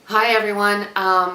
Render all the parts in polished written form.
Hi everyone,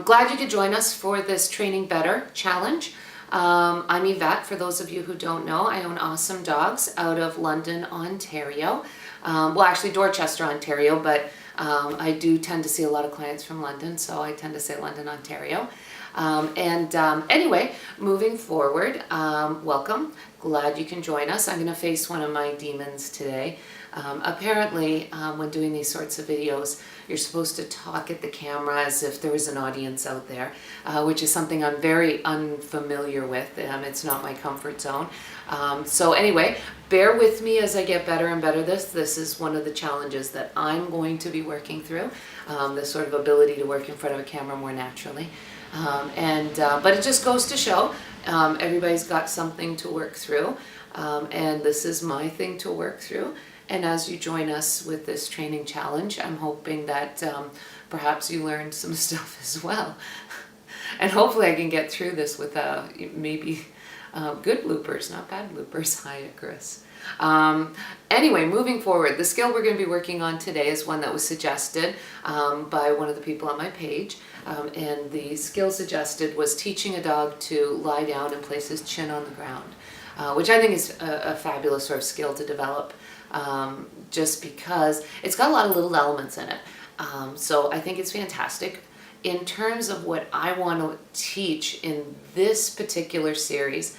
glad you could join us for this Training Better challenge. I'm Yvette. For those of you who don't know, I own Awesome Dogs out of London, Ontario. Well, actually Dorchester, Ontario, but I do tend to see a lot of clients from London, so I tend to say London, Ontario. Anyway, moving forward, welcome. Glad you can join us. I'm going to face one of my demons today. Apparently, when doing these sorts of videos, you're supposed to talk at the camera as if there was an audience out there, which is something I'm very unfamiliar with. It's not my comfort zone. So anyway, bear with me as I get better and better this is one of the challenges that I'm going to be working through, the sort of ability to work in front of a camera more naturally. But it just goes to show everybody's got something to work through, and this is my thing to work through. And as you join us with this training challenge, I'm hoping that perhaps you learned some stuff as well. And hopefully I can get through this with maybe good bloopers, not bad bloopers. Hi, Chris. Anyway, moving forward, the skill we're going to be working on today is one that was suggested by one of the people on my page. And the skill suggested was teaching a dog to lie down and place his chin on the ground, which I think is a fabulous sort of skill to develop, just because it's got a lot of little elements in it. So I think it's fantastic. In terms of what I want to teach in this particular series,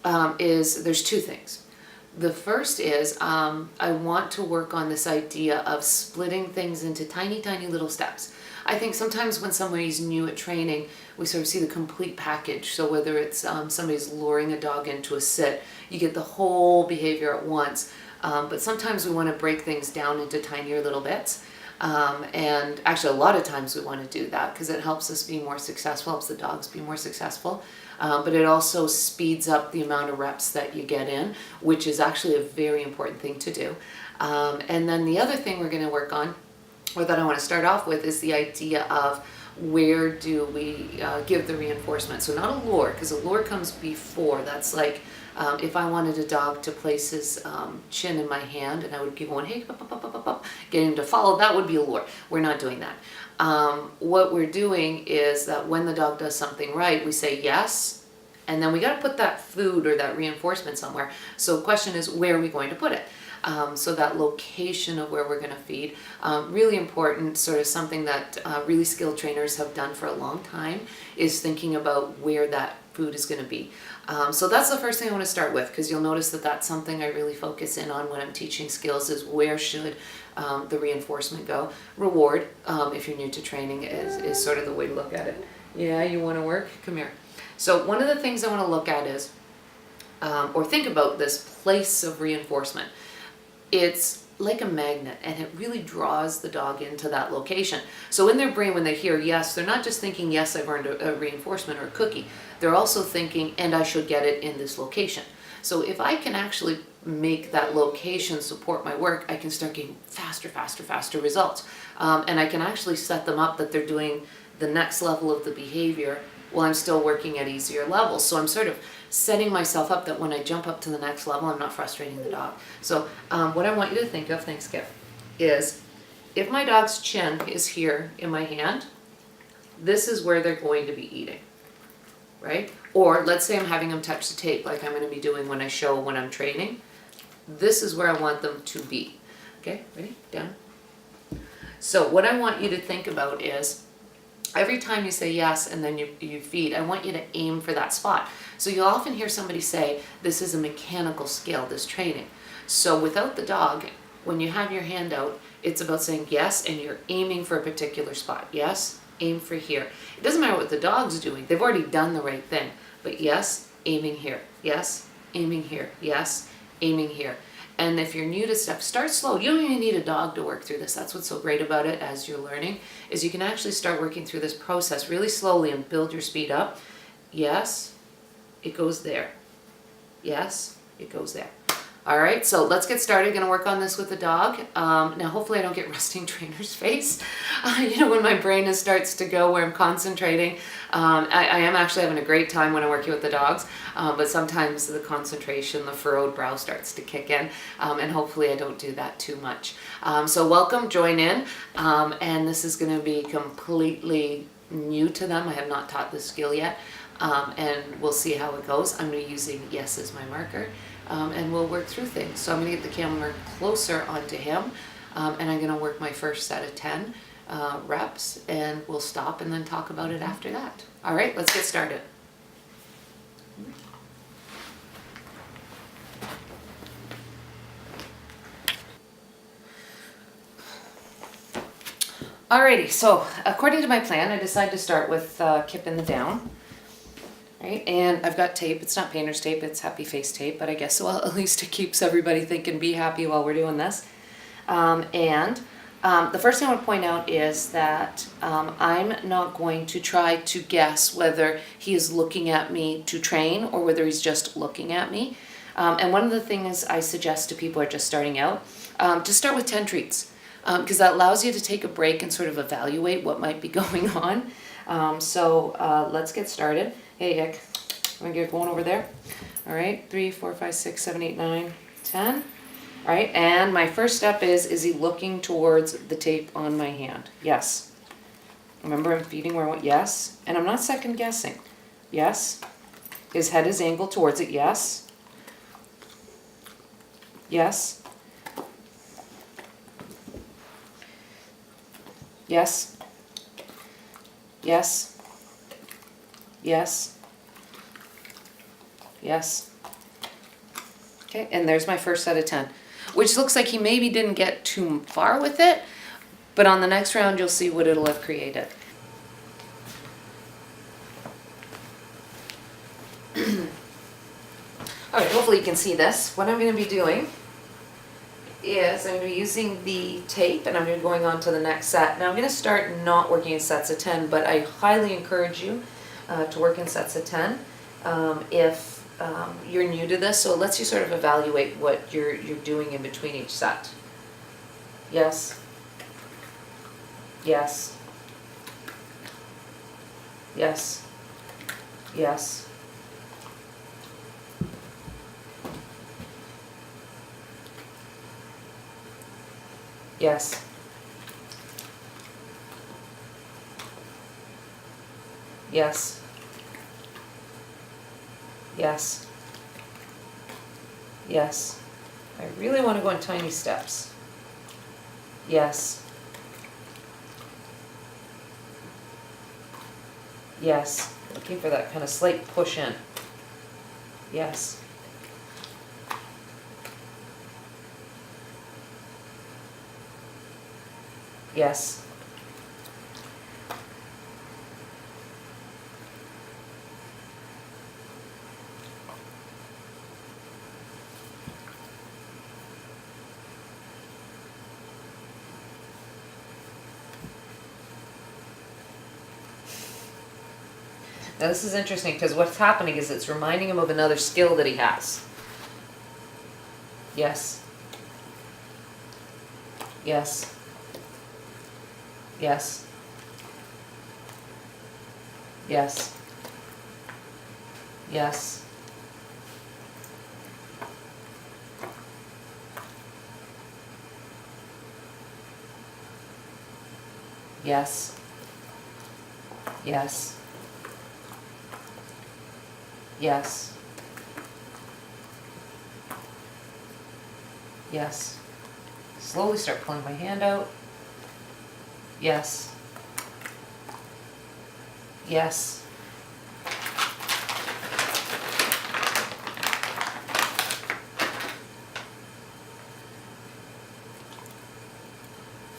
there's two things. The first is I want to work on this idea of splitting things into tiny, tiny little steps. I think sometimes when somebody's new at training, we sort of see the complete package. So whether it's somebody's luring a dog into a sit, you get the whole behavior at once. But sometimes we want to break things down into tinier little bits. And actually a lot of times we want to do that because it helps us be more successful, helps the dogs be more successful. But it also speeds up the amount of reps that you get in, which is actually a very important thing to do. And then the other thing we're going to work on, or that I want to start off with, is the idea of where do we give the reinforcement. So not a lure, because a lure comes before. That's like if I wanted a dog to place his chin in my hand and I would be going, hey, up, up, up, up, up, get him to follow, that would be a lure. We're not doing that. What we're doing is that when the dog does something right, we say yes, and then we got to put that food or that reinforcement somewhere. So the question is, where are we going to put it? So that location of where we're going to feed, really important, sort of something that really skilled trainers have done for a long time, is thinking about where that food is going to be. So that's the first thing I want to start with, because you'll notice that that's something I really focus in on when I'm teaching skills, is where should the reinforcement go. Reward, if you're new to training, is sort of the way to look at it. Yeah, you want to work? Come here. So one of the things I want to look at is, or think about this place of reinforcement. It's like a magnet, and it really draws the dog into that location. So in their brain, when they hear yes, they're not just thinking, yes, I've earned a reinforcement or a cookie. They're also thinking, and I should get it in this location. So if I can actually make that location support my work, I can start getting faster, faster, faster results. And I can actually set them up that they're doing the next level of the behavior while I'm still working at easier levels. So I'm sort of setting myself up that when I jump up to the next level, I'm not frustrating the dog. So what I want you to think of, thanks Skip, is if my dog's chin is here in my hand, this is where they're going to be eating, right? Or let's say I'm having them touch the tape like I'm going to be doing when I'm training. This is where I want them to be. Okay, ready? Down. So what I want you to think about is, every time you say yes and then you feed, I want you to aim for that spot. So you'll often hear somebody say, this is a mechanical skill, this training. So without the dog, when you have your hand out, it's about saying yes, and you're aiming for a particular spot. Yes, aim for here. It doesn't matter what the dog's doing. They've already done the right thing. But yes, aiming here. Yes, aiming here. Yes, aiming here. And if you're new to stuff, start slow. You don't even need a dog to work through this. That's what's so great about it as you're learning, is you can actually start working through this process really slowly and build your speed up. Yes, it goes there. Yes, it goes there. All right, so let's get started. Gonna work on this with the dog. Now, hopefully I don't get resting trainer's face. When my brain starts to go where I'm concentrating. I am actually having a great time when I'm working with the dogs, but sometimes the concentration, the furrowed brow starts to kick in, and hopefully I don't do that too much. So welcome, join in, and this is gonna be completely new to them. I have not taught this skill yet, and we'll see how it goes. I'm gonna be using yes as my marker. And we'll work through things. So I'm going to get the camera closer onto him, and I'm going to work my first set of 10 reps, and we'll stop and then talk about it after that. All right, let's get started. Alrighty, so according to my plan, I decided to start with Kip in the down. Right, and I've got tape. It's not painter's tape, it's happy face tape, but I guess, well, at least it keeps everybody thinking be happy while we're doing this. The first thing I want to point out is that I'm not going to try to guess whether he is looking at me to train or whether he's just looking at me. And one of the things I suggest to people who are just starting out, to start with 10 treats, because that allows you to take a break and sort of evaluate what might be going on. Let's get started. Hey, Ick, I'm gonna get going over there. All right, 3, 4, 5, 6, 7, 8, 9, 10. All right, and my first step is he looking towards the tape on my hand? Yes. Remember, I'm feeding where I want, yes. And I'm not second guessing. Yes. His head is angled towards it, yes. Yes. Yes. Yes. Yes. Yes. Okay, and there's my first set of 10, which looks like he maybe didn't get too far with it, but on the next round you'll see what it'll have created. All right, hopefully you can see this. What I'm going to be doing is I'm going to be using the tape, and I'm going to be going on to the next set. Now I'm going to start not working in sets of 10, but I highly encourage you to work in sets of 10 if you're new to this. So it lets you sort of evaluate what you're doing in between each set. Yes. Yes. Yes. Yes. Yes. Yes. Yes. Yes. I really want to go in tiny steps. Yes. Yes. Looking for that kind of slight push in. Yes. Yes. Now this is interesting because what's happening is it's reminding him of another skill that he has. Yes. Yes. Yes. Yes. Yes. Yes. Yes. Yes. Yes. Slowly start pulling my hand out. Yes. Yes.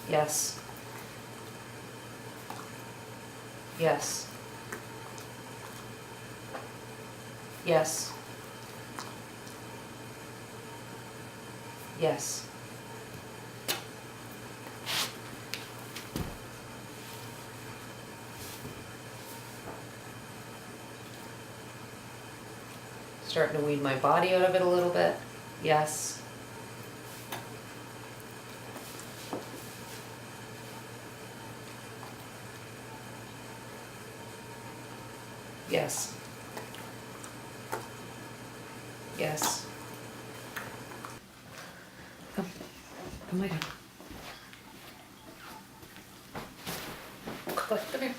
Yes. Yes. Yes. Yes. Starting to weed my body out of it a little bit. Yes. Yes. Yes. Come. Come lay down. Come here.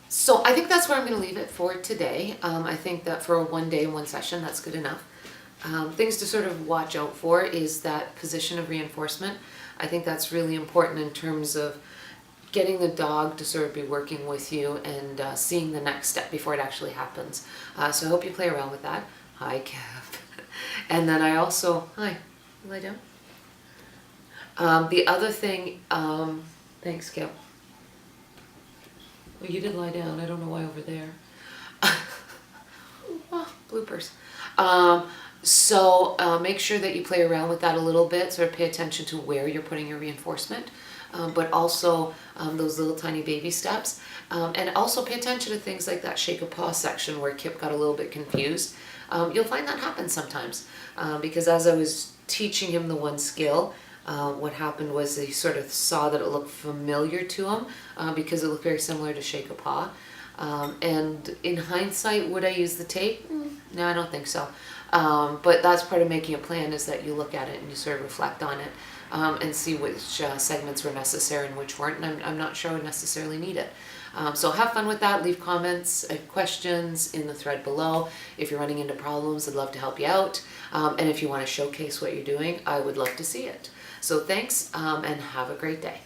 So I think that's where I'm going to leave it for today. I think that for a 1 day, 1 session, that's good enough. Things to sort of watch out for is that position of reinforcement. I think that's really important in terms of getting the dog to sort of be working with you and seeing the next step before it actually happens. So I hope you play around with that. Hi, Kev. And then I also, hi, lie down. The other thing, thanks, Kev. Well, you did lie down. I don't know why over there. Oh, bloopers. So make sure that you play around with that a little bit, sort of pay attention to where you're putting your reinforcement, but also those little tiny baby steps. And also pay attention to things like that shake a paw section where Kip got a little bit confused. You'll find that happens sometimes because as I was teaching him the one skill, what happened was he sort of saw that it looked familiar to him because it looked very similar to shake a paw. And in hindsight, would I use the tape? No, I don't think so. But that's part of making a plan, is that you look at it and you sort of reflect on it and see which segments were necessary and which weren't. And I'm not sure I would necessarily need it. So have fun with that. Leave comments and questions in the thread below. If you're running into problems, I'd love to help you out. And if you want to showcase what you're doing, I would love to see it. So thanks and have a great day.